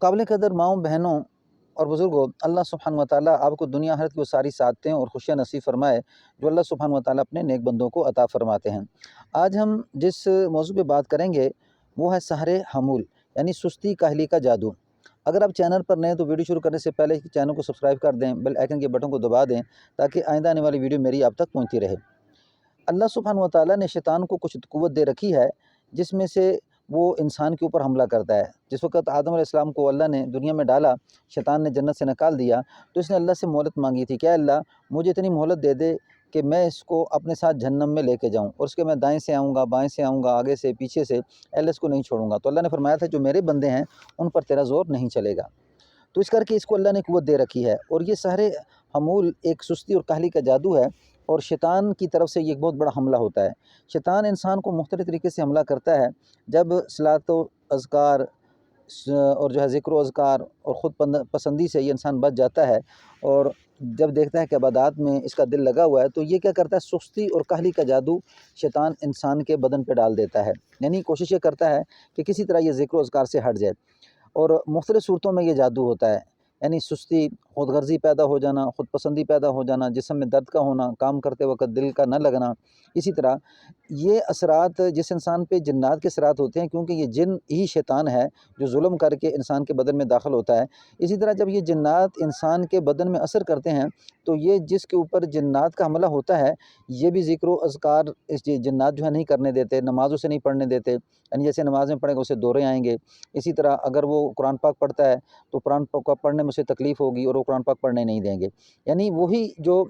قابل قدر ماؤں بہنوں اور بزرگوں، اللہ سبحانہ و تعالیٰ آپ کو دنیا آخرت کی وہ ساری سعادتیں اور خوشیاں نصیب فرمائے جو اللہ سبحانہ و تعالیٰ اپنے نیک بندوں کو عطا فرماتے ہیں۔ آج ہم جس موضوع پہ بات کریں گے وہ ہے سحر حمول، یعنی سستی کاہلی کا جادو۔ اگر آپ چینل پر نئے ہیں تو ویڈیو شروع کرنے سے پہلے چینل کو سبسکرائب کر دیں، بیل آئیکن کے بٹن کو دبا دیں تاکہ آئندہ آنے والی ویڈیو میری آپ تک پہنچتی رہے۔ اللہ سبحانہ و تعالیٰ نے شیطان کو کچھ قوت دے رکھی ہے جس میں سے وہ انسان کے اوپر حملہ کرتا ہے۔ جس وقت آدم علیہ السلام کو اللہ نے دنیا میں ڈالا، شیطان نے جنت سے نکال دیا، تو اس نے اللہ سے مہلت مانگی تھی کہ اے اللہ مجھے اتنی مہلت دے دے کہ میں اس کو اپنے ساتھ جہنم میں لے کے جاؤں، اور اس کے میں دائیں سے آؤں گا، بائیں سے آؤں گا، آگے سے پیچھے سے، اے اللہ اس کو نہیں چھوڑوں گا۔ تو اللہ نے فرمایا تھا جو میرے بندے ہیں ان پر تیرا زور نہیں چلے گا۔ تو اس کر کے اس کو اللہ نے قوت دے رکھی ہے، اور یہ سحر حمول ایک سستی اور کاہلی کا جادو ہے، اور شیطان کی طرف سے یہ ایک بہت بڑا حملہ ہوتا ہے۔ شیطان انسان کو مختلف طریقے سے حملہ کرتا ہے۔ جب صلاۃ و اذکار اور جو ہے ذکر و اذکار اور خود پسندی سے یہ انسان بچ جاتا ہے، اور جب دیکھتا ہے کہ عبادات میں اس کا دل لگا ہوا ہے، تو یہ کیا کرتا ہے، سستی اور کاہلی کا جادو شیطان انسان کے بدن پہ ڈال دیتا ہے، یعنی کوشش یہ کرتا ہے کہ کسی طرح یہ ذکر و اذکار سے ہٹ جائے۔ اور مختلف صورتوں میں یہ جادو ہوتا ہے، یعنی سستی، خود غرضی پیدا ہو جانا، خود پسندی پیدا ہو جانا، جسم میں درد کا ہونا، کام کرتے وقت دل کا نہ لگنا۔ اسی طرح یہ اثرات جس انسان پہ جنات کے اثرات ہوتے ہیں، کیونکہ یہ جن ہی شیطان ہے جو ظلم کر کے انسان کے بدن میں داخل ہوتا ہے۔ اسی طرح جب یہ جنات انسان کے بدن میں اثر کرتے ہیں تو یہ جس کے اوپر جنات کا حملہ ہوتا ہے یہ بھی ذکر و اذکار اس جنات جو ہے نہیں کرنے دیتے، نماز اسے نہیں پڑھنے دیتے، یعنی جیسے نماز میں پڑھے گا اسے دورے آئیں گے۔ اسی طرح اگر وہ قرآن پاک پڑھتا ہے تو قرآن پاک پڑھنے میں اسے تکلیف ہوگی اور وہ قرآن پاک پڑھنے نہیں دیں گے، یعنی وہی جو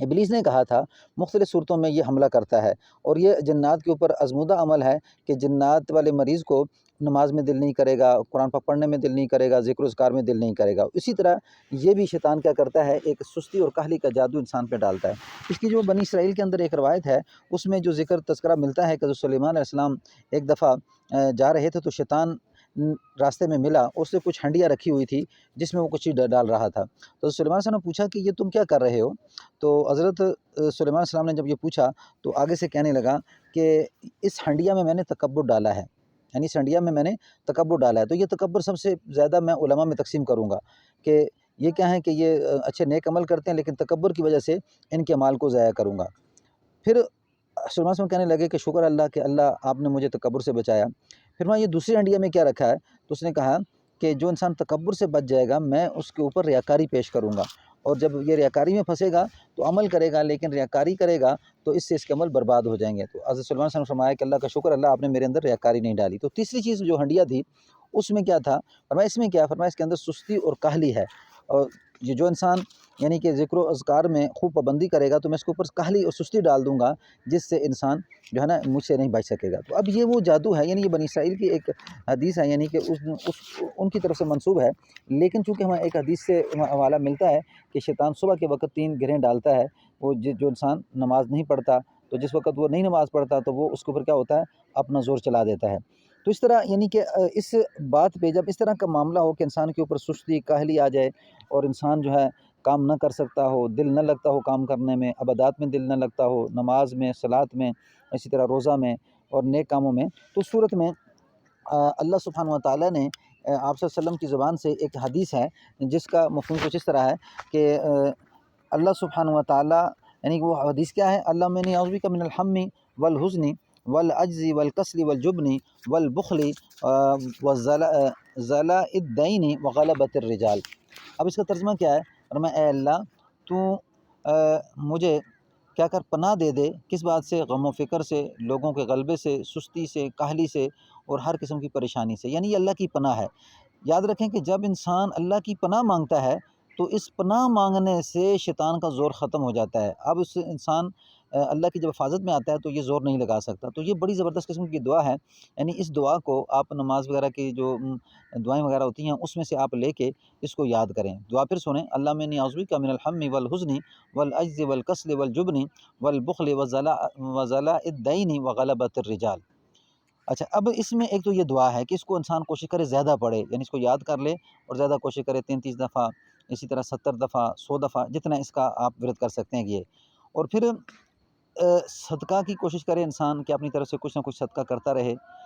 ابلیس نے کہا تھا مختلف صورتوں میں یہ حملہ کرتا ہے۔ اور یہ جنات کے اوپر آزمودہ عمل ہے کہ جنات والے مریض کو نماز میں دل نہیں کرے گا، قرآن پاک پڑھنے میں دل نہیں کرے گا، ذکر و اذکار میں دل نہیں کرے گا۔ اسی طرح یہ بھی شیطان کیا کرتا ہے، ایک سستی اور کاہلی کا جادو انسان پہ ڈالتا ہے۔ اس کی جو بنی اسرائیل کے اندر ایک روایت ہے اس میں جو ذکر تذکرہ ملتا ہے کہ حضرت سلیمان علیہ السلام ایک دفعہ جا رہے تھے تو شیطان راستے میں ملا، اس سے کچھ ہنڈیاں رکھی ہوئی تھی جس میں وہ کچھ چیز ڈال رہا تھا۔ تو سلیمان صاحب نے پوچھا کہ یہ تم کیا کر رہے ہو؟ تو حضرت سلیمان علیہ السلام نے جب یہ پوچھا تو آگے سے کہنے لگا کہ اس ہنڈیا میں نے تکبر ڈالا ہے، یعنی اس ہنڈیا میں نے تکبر ڈالا ہے۔ تو یہ تکبر سب سے زیادہ میں علماء میں تقسیم کروں گا کہ یہ کیا ہے کہ یہ اچھے نیک عمل کرتے ہیں لیکن تکبر کی وجہ سے ان کے مال کو ضائع کروں گا۔ پھر سلیمان صاحب کہنے لگے کہ شکر اللہ کہ اللہ آپ نے مجھے تکبر سے بچایا۔ پھر وہاں یہ دوسری ہنڈیا میں کیا رکھا ہے تو اس نے کہا کہ جو انسان تکبر سے بچ جائے گا میں اس کے اوپر ریاکاری پیش کروں گا، اور جب یہ ریاکاری میں پھنسے گا تو عمل کرے گا لیکن ریاکاری کرے گا تو اس سے اس کے عمل برباد ہو جائیں گے۔ تو حضرت سلیمان صاحب نے فرمایا کہ اللہ کا شکر اللہ آپ نے میرے اندر ریاکاری نہیں ڈالی۔ تو تیسری چیز جو ہنڈیا تھی اس میں کیا تھا، فرمایا اس میں کیا، فرمایا اس کے اندر سستی اور کاہلی ہے، اور یہ جو انسان یعنی کہ ذکر و اذکار میں خوب پابندی کرے گا تو میں اس کے اوپر کاہلی اور سستی ڈال دوں گا جس سے انسان جو ہے نا مجھ سے نہیں بچ سکے گا۔ تو اب یہ وہ جادو ہے، یعنی یہ بنی اسرائیل کی ایک حدیث ہے، یعنی کہ ان کی طرف سے منسوب ہے، لیکن چونکہ ہمیں ایک حدیث سے حوالہ ملتا ہے کہ شیطان صبح کے وقت 3 گرہیں ڈالتا ہے، وہ جو انسان نماز نہیں پڑھتا تو جس وقت وہ نہیں نماز پڑھتا تو وہ اس کے اوپر کیا ہوتا ہے، اپنا زور چلا دیتا ہے۔ تو اس طرح یعنی کہ اس بات پہ جب اس طرح کا معاملہ ہو کہ انسان کے اوپر سستی کاہلی آ جائے اور انسان جو ہے کام نہ کر سکتا ہو، دل نہ لگتا ہو کام کرنے میں، عبادات میں دل نہ لگتا ہو، نماز میں، صلاۃ میں، اسی طرح روزہ میں اور نیک کاموں میں، تو اس صورت میں اللہ سبحانہ و تعالیٰ نے آپ صلی اللہ علیہ وسلم کی زبان سے ایک حدیث ہے جس کا مفہوم کچھ اس طرح ہے کہ اللہ سبحانہ و تعالیٰ یعنی کہ وہ حدیث کیا ہے، اللہم انی اعوذ بک من الہم والحزن والعجز والکسل والجبن والبخل وزلاء الدین وغلبۃ الرجال۔ اب اس کا ترجمہ کیا ہے، فرمایا اے اللہ تو مجھے کیا کر پناہ دے دے، کس بات سے، غم و فکر سے، لوگوں کے غلبے سے، سستی سے، کاہلی سے اور ہر قسم کی پریشانی سے، یعنی یہ اللہ کی پناہ ہے۔ یاد رکھیں کہ جب انسان اللہ کی پناہ مانگتا ہے تو اس پناہ مانگنے سے شیطان کا زور ختم ہو جاتا ہے۔ اب اس انسان اللہ کی جب حفاظت میں آتا ہے تو یہ زور نہیں لگا سکتا۔ تو یہ بڑی زبردست قسم کی دعا ہے، یعنی اس دعا کو آپ نماز وغیرہ کی جو دعائیں وغیرہ ہوتی ہیں اس میں سے آپ لے کے اس کو یاد کریں۔ دعا پھر سنیں، اللہم انی اعوذ بک من الہم والحزن والعجز والکسل والجبن والبخل وزلاء الدین وغلبۃ الرجال۔ اچھا، اب اس میں ایک تو یہ دعا ہے کہ اس کو انسان کوشش کرے زیادہ پڑھے، یعنی اس کو یاد کر لے اور زیادہ کوشش کرے، 33 دفعہ، اسی طرح 70 دفعہ، 100 دفعہ، جتنا اس کا آپ ورد کر سکتے ہیں یہ۔ اور پھر صدقہ کی کوشش کرے انسان کہ اپنی طرف سے کچھ نہ کچھ صدقہ کرتا رہے،